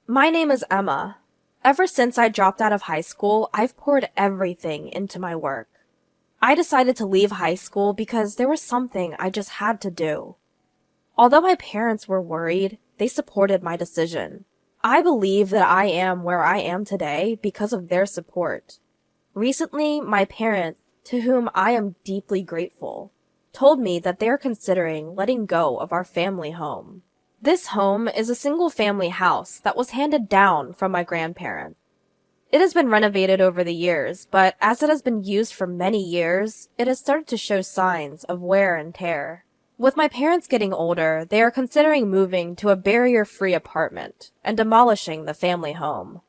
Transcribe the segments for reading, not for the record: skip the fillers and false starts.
My name is Emma. Ever since I dropped out of high school, I've poured everything into my work. I decided to leave high school because there was something I just had to do. Although my parents were worried, they supported my decision. I believe that I am where I am today because of their support. Recently, my parents, to whom I am deeply grateful, told me that they are considering letting go of our family home. This home is a single-family house that was handed down from my grandparents. It has been renovated over the years, but as it has been used for many years, it has started to show signs of wear and tear. With my parents getting older, they are considering moving to a barrier-free apartment and demolishing the family home.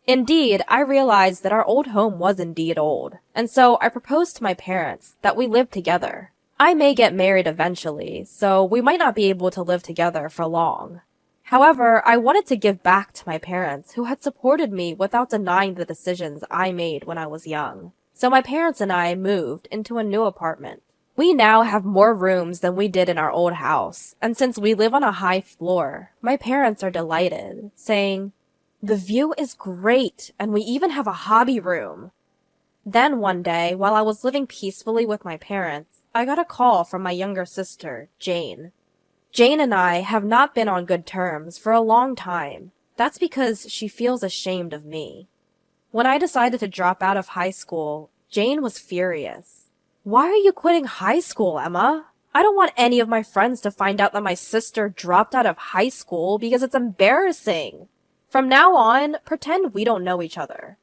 Indeed, I realized that our old home was indeed old, and so I proposed to my parents that we live together. I may get married eventually, so we might not be able to live together for long. However, I wanted to give back to my parents who had supported me without denying the decisions I made when I was young. So my parents and I moved into a new apartment. We now have more rooms than we did in our old house, and since we live on a high floor, my parents are delighted, saying, "The view is great, and we even have a hobby room." Then one day, while I was living peacefully with my parents, I got a call from my younger sister, Jane. Jane and I have not been on good terms for a long time. That's because she feels ashamed of me. When I decided to drop out of high school, Jane was furious. "Why are you quitting high school, Emma? I don't want any of my friends to find out that my sister dropped out of high school because it's embarrassing. From now on, pretend we don't know each other."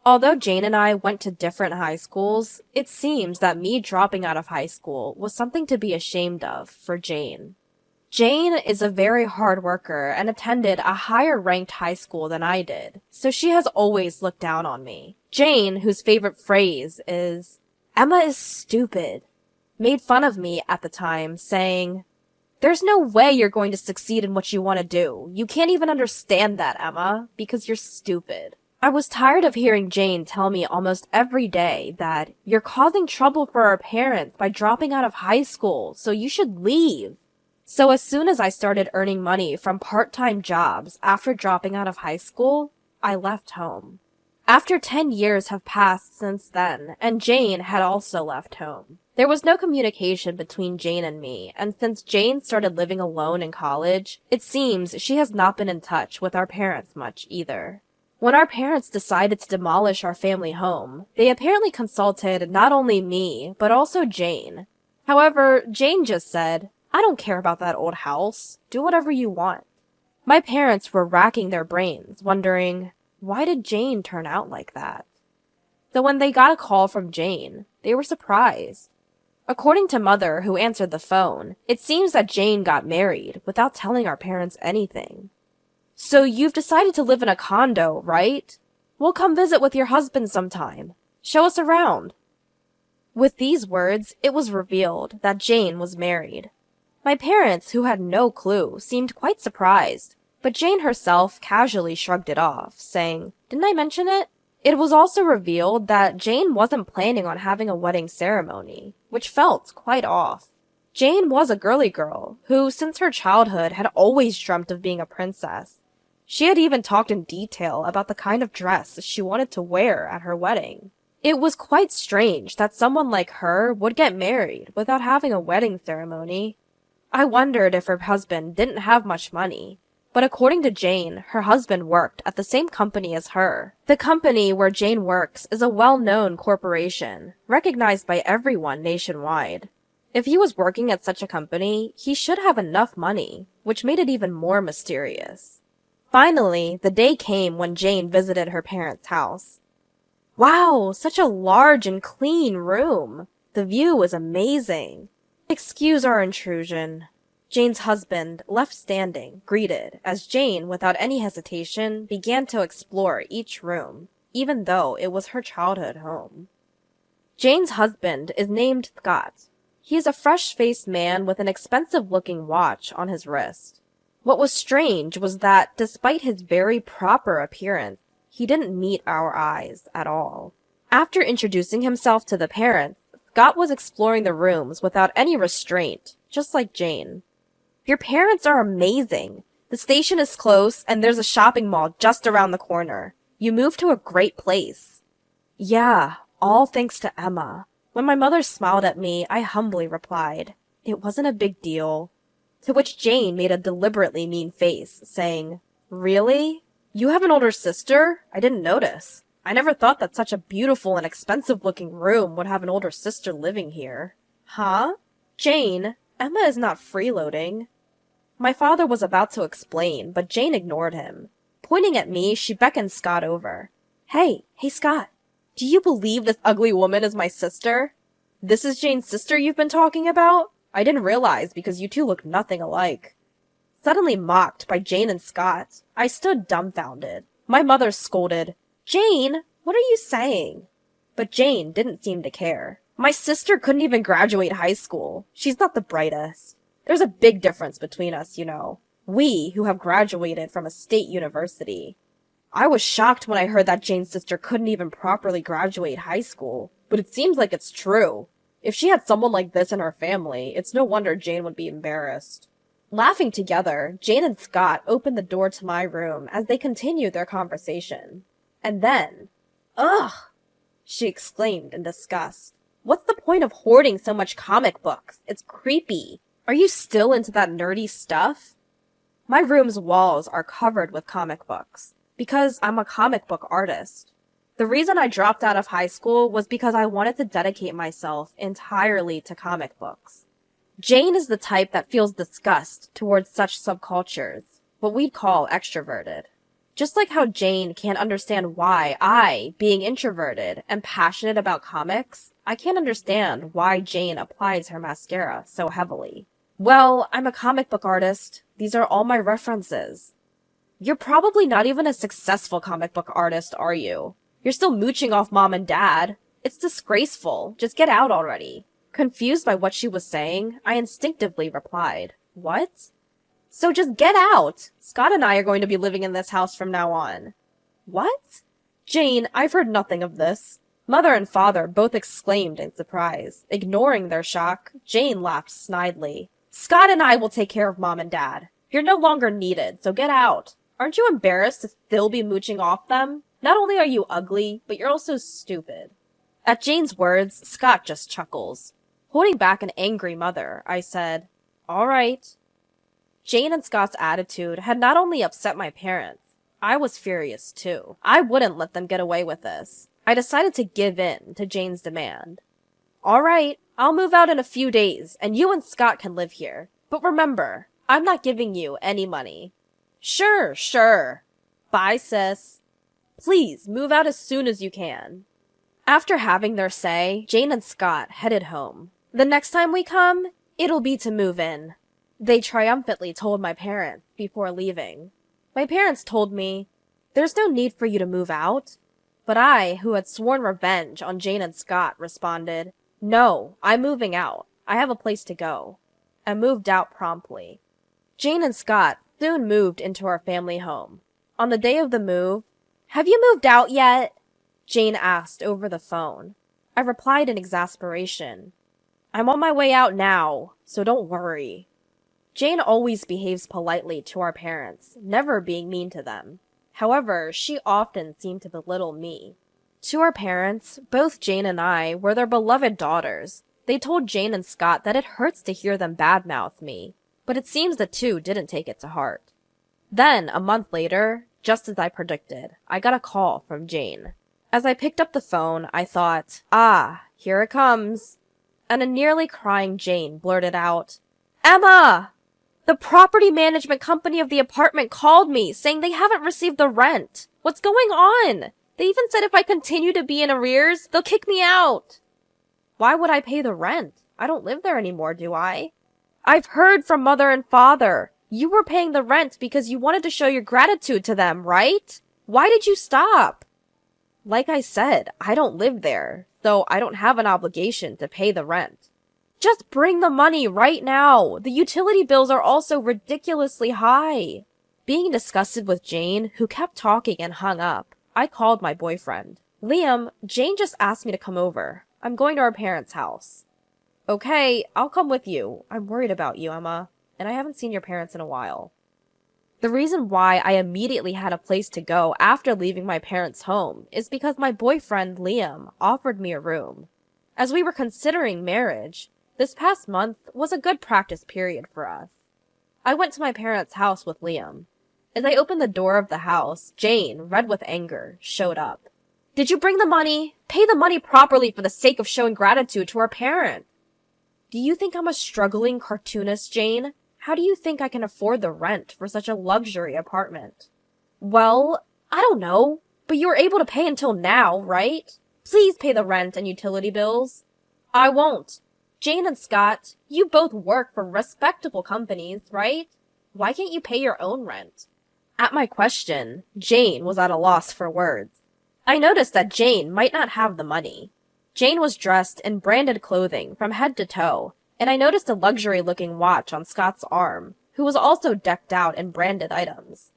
Although Jane and I went to different high schools, it seems that me dropping out of high school was something to be ashamed of for Jane. Jane is a very hard worker and attended a higher ranked high school than I did, so she has always looked down on me. Jane, whose favorite phrase is, "Emma is stupid," made fun of me at the time, saying, "There's no way you're going to succeed in what you want to do. You can't even understand that, Emma, because you're stupid." I was tired of hearing Jane tell me almost every day that you're causing trouble for our parents by dropping out of high school, so you should leave. So as soon as I started earning money from part-time jobs after dropping out of high school, I left home. After 10 years have passed since then, and Jane had also left home. There was no communication between Jane and me, and since Jane started living alone in college, it seems she has not been in touch with our parents much either. When our parents decided to demolish our family home, they apparently consulted not only me, but also Jane. However, Jane just said, "I don't care about that old house. Do whatever you want." My parents were racking their brains, wondering, why did Jane turn out like that? So when they got a call from Jane, they were surprised. According to Mother, who answered the phone, it seems that Jane got married without telling our parents anything. "So you've decided to live in a condo, right? We'll come visit with your husband sometime. Show us around." With these words, it was revealed that Jane was married. My parents, who had no clue, seemed quite surprised, but Jane herself casually shrugged it off, saying, "Didn't I mention it?" It was also revealed that Jane wasn't planning on having a wedding ceremony, which felt quite off. Jane was a girly girl, who since her childhood had always dreamt of being a princess. She had even talked in detail about the kind of dress she wanted to wear at her wedding. It was quite strange that someone like her would get married without having a wedding ceremony. I wondered if her husband didn't have much money, but according to Jane, her husband worked at the same company as her. The company where Jane works is a well-known corporation, recognized by everyone nationwide. If he was working at such a company, he should have enough money, which made it even more mysterious. Finally, the day came when Jane visited her parents' house. "Wow, such a large and clean room. The view is amazing. Excuse our intrusion." Jane's husband, left standing, greeted as Jane, without any hesitation, began to explore each room, even though it was her childhood home. Jane's husband is named Scott. He is a fresh-faced man with an expensive-looking watch on his wrist. What was strange was that, despite his very proper appearance, he didn't meet our eyes at all. After introducing himself to the parents, Scott was exploring the rooms without any restraint, just like Jane. "Your parents are amazing. The station is close, and there's a shopping mall just around the corner. You moved to a great place. Yeah, all thanks to Emma. When my mother smiled at me, I humbly replied, "It wasn't a big deal." To which Jane made a deliberately mean face, saying, "Really? You have an older sister? I didn't notice. I never thought that such a beautiful and expensive-looking room would have an older sister living here." Huh? Jane, Emma is not freeloading. My father was about to explain, but Jane ignored him. Pointing at me, she beckoned Scott over. Hey, Scott. Do you believe this ugly woman is my sister? This is Jane's sister you've been talking about? I didn't realize because you two look nothing alike. Suddenly mocked by Jane and Scott, I stood dumbfounded. My mother scolded, "Jane, what are you saying?" But Jane didn't seem to care. My sister couldn't even graduate high school. She's not the brightest. There's a big difference between us, you know. We, who have graduated from a state university. I was shocked when I heard that Jane's sister couldn't even properly graduate high school, but it seems like it's true. If she had someone like this in her family, it's no wonder Jane would be embarrassed. Laughing together, Jane and Scott opened the door to my room as they continued their conversation. And then, "Ugh!" she exclaimed in disgust. "What's the point of hoarding so much comic books? It's creepy. Are you still into that nerdy stuff?" My room's walls are covered with comic books, because I'm a comic book artist. The reason I dropped out of high school was because I wanted to dedicate myself entirely to comic books. Jane is the type that feels disgust towards such subcultures, what we'd call extroverted. Just like how Jane can't understand why I, being introverted and passionate about comics, I can't understand why Jane applies her mascara so heavily. Well, I'm a comic book artist. These are all my references. You're probably not even a successful comic book artist, are you? You're still mooching off mom and dad. It's disgraceful. Just get out already. Confused by what she was saying, I instinctively replied, "What?" "So just get out! Scott and I are going to be living in this house from now on." "What?" "Jane, I've heard nothing of this." Mother and father both exclaimed in surprise. Ignoring their shock, Jane laughed snidely. "Scott and I will take care of mom and dad. You're no longer needed, so get out. Aren't you embarrassed to still be mooching off them? Not only are you ugly, but you're also stupid." At Jane's words, Scott just chuckles. Holding back an angry mother, I said, "All right." Jane and Scott's attitude had not only upset my parents, I was furious too. I wouldn't let them get away with this. I decided to give in to Jane's demand. "All right, I'll move out in a few days, and you and Scott can live here. But remember, I'm not giving you any money." Sure. Bye, sis. Please, move out as soon as you can." After having their say, Jane and Scott headed home. "The next time we come, it'll be to move in," they triumphantly told my parents before leaving. My parents told me, "There's no need for you to move out." But I, who had sworn revenge on Jane and Scott, responded, "No, I'm moving out. I have a place to go," and moved out promptly. Jane and Scott soon moved into our family home. On the day of the move, "Have you moved out yet?" Jane asked over the phone. I replied in exasperation, "I'm on my way out now, so don't worry." Jane always behaves politely to our parents, never being mean to them. However, she often seemed to belittle me. To our parents, both Jane and I were their beloved daughters. They told Jane and Scott that it hurts to hear them badmouth me, but it seems the two didn't take it to heart. Then, a month later, just as I predicted, I got a call from Jane. As I picked up the phone, I thought, here it comes. And a nearly crying Jane blurted out, "Emma! The property management company of the apartment called me, saying they haven't received the rent. What's going on? They even said if I continue to be in arrears, they'll kick me out." "Why would I pay the rent? I don't live there anymore, do I?" "I've heard from mother and father. You were paying the rent because you wanted to show your gratitude to them, right? Why did you stop?" "Like I said, I don't live there, so I don't have an obligation to pay the rent." "Just bring the money right now. The utility bills are also ridiculously high." Being disgusted with Jane, who kept talking and hung up, I called my boyfriend. "Liam, Jane just asked me to come over. I'm going to our parents' house." "Okay, I'll come with you. I'm worried about you, Emma, and I haven't seen your parents in a while." The reason why I immediately had a place to go after leaving my parents' home is because my boyfriend, Liam, offered me a room. As we were considering marriage, this past month was a good practice period for us. I went to my parents' house with Liam. As I opened the door of the house, Jane, red with anger, showed up. "Did you bring the money? Pay the money properly for the sake of showing gratitude to our parents." "Do you think I'm a struggling cartoonist, Jane? How do you think I can afford the rent for such a luxury apartment?" "Well, I don't know, but you were able to pay until now, right? Please pay the rent and utility bills." "I won't. Jane and Scott, you both work for respectable companies, right? Why can't you pay your own rent?" At my question, Jane was at a loss for words. I noticed that Jane might not have the money. Jane was dressed in branded clothing from head to toe, and I noticed a luxury-looking watch on Scott's arm, who was also decked out in branded items.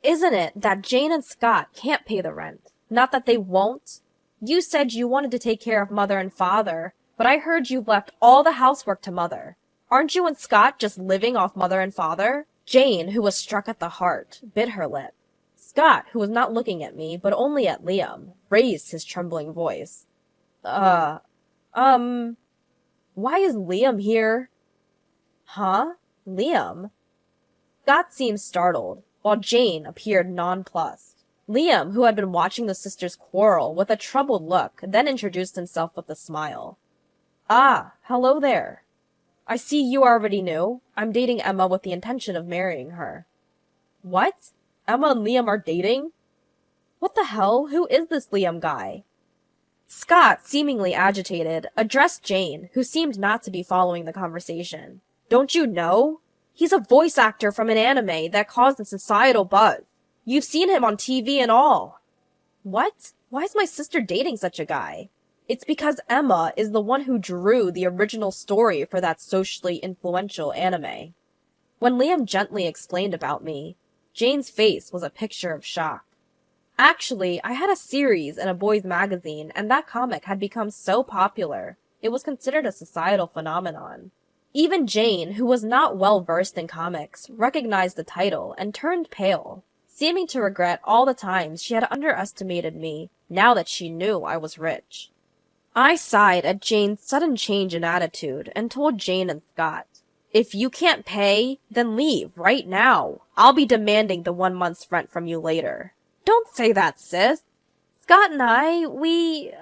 Isn't it that Jane and Scott can't pay the rent? Not that they won't? You said you wanted to take care of Mother and Father, but I heard you've left all the housework to Mother. Aren't you and Scott just living off Mother and Father? Jane, who was struck at the heart, bit her lip. Scott, who was not looking at me, but only at Liam, raised his trembling voice. Why is Liam here?" "Huh? Liam?" Scott seemed startled, while Jane appeared nonplussed. Liam, who had been watching the sisters quarrel with a troubled look, then introduced himself with a smile. "Ah, hello there. I see you already knew. I'm dating Emma with the intention of marrying her." "What? Emma and Liam are dating? What the hell? Who is this Liam guy?" Scott, seemingly agitated, addressed Jane, who seemed not to be following the conversation. "Don't you know? He's a voice actor from an anime that caused a societal buzz. You've seen him on TV and all." "What? Why is my sister dating such a guy?" "It's because Emma is the one who drew the original story for that socially influential anime." When Liam gently explained about me, Jane's face was a picture of shock. Actually, I had a series in a boys' magazine, and that comic had become so popular, it was considered a societal phenomenon. Even Jane, who was not well versed in comics, recognized the title and turned pale, seeming to regret all the times she had underestimated me now that she knew I was rich. I sighed at Jane's sudden change in attitude and told Jane and Scott, "If you can't pay, then leave right now. I'll be demanding the 1 month's rent from you later." "Don't say that, sis. Scott and I, we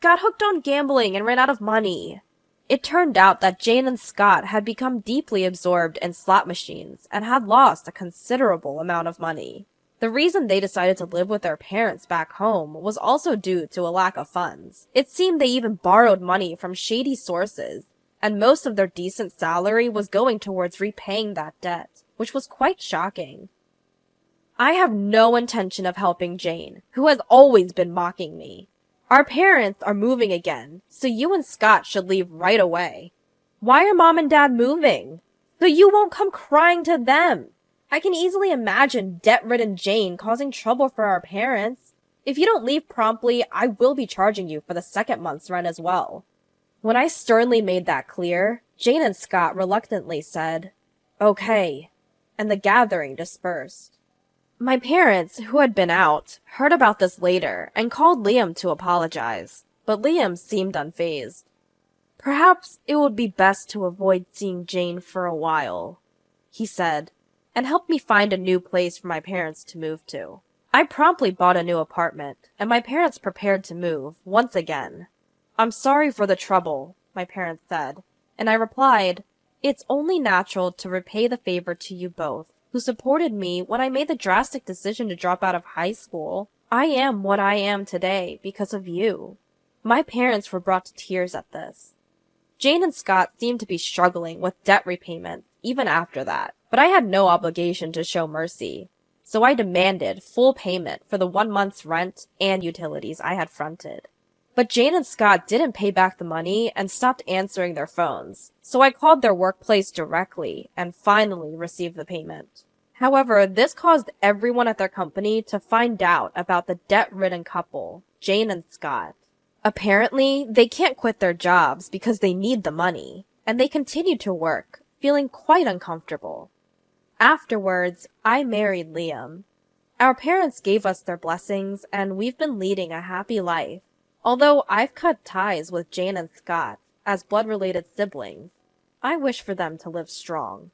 got hooked on gambling and ran out of money." It turned out that Jane and Scott had become deeply absorbed in slot machines and had lost a considerable amount of money. The reason they decided to live with their parents back home was also due to a lack of funds. It seemed they even borrowed money from shady sources, and most of their decent salary was going towards repaying that debt, which was quite shocking. I have no intention of helping Jane, who has always been mocking me. Our parents are moving again, so you and Scott should leave right away. Why are Mom and Dad moving? So you won't come crying to them. I can easily imagine debt-ridden Jane causing trouble for our parents. If you don't leave promptly, I will be charging you for the second month's rent as well. When I sternly made that clear, Jane and Scott reluctantly said, "Okay," and the gathering dispersed. My parents, who had been out, heard about this later and called Liam to apologize, but Liam seemed unfazed. "Perhaps it would be best to avoid seeing Jane for a while," he said, and helped me find a new place for my parents to move to. I promptly bought a new apartment, and my parents prepared to move, once again. "I'm sorry for the trouble," my parents said, and I replied, "It's only natural to repay the favor to you both, who supported me when I made the drastic decision to drop out of high school. I am what I am today because of you." My parents were brought to tears at this. Jane and Scott seemed to be struggling with debt repayment even after that, but I had no obligation to show mercy, so I demanded full payment for the 1 month's rent and utilities I had fronted. But Jane and Scott didn't pay back the money and stopped answering their phones, so I called their workplace directly and finally received the payment. However, this caused everyone at their company to find out about the debt-ridden couple, Jane and Scott. Apparently, they can't quit their jobs because they need the money, and they continue to work, feeling quite uncomfortable. Afterwards, I married Liam. Our parents gave us their blessings, and we've been leading a happy life. Although I've cut ties with Jane and Scott as blood-related siblings, I wish for them to live strong.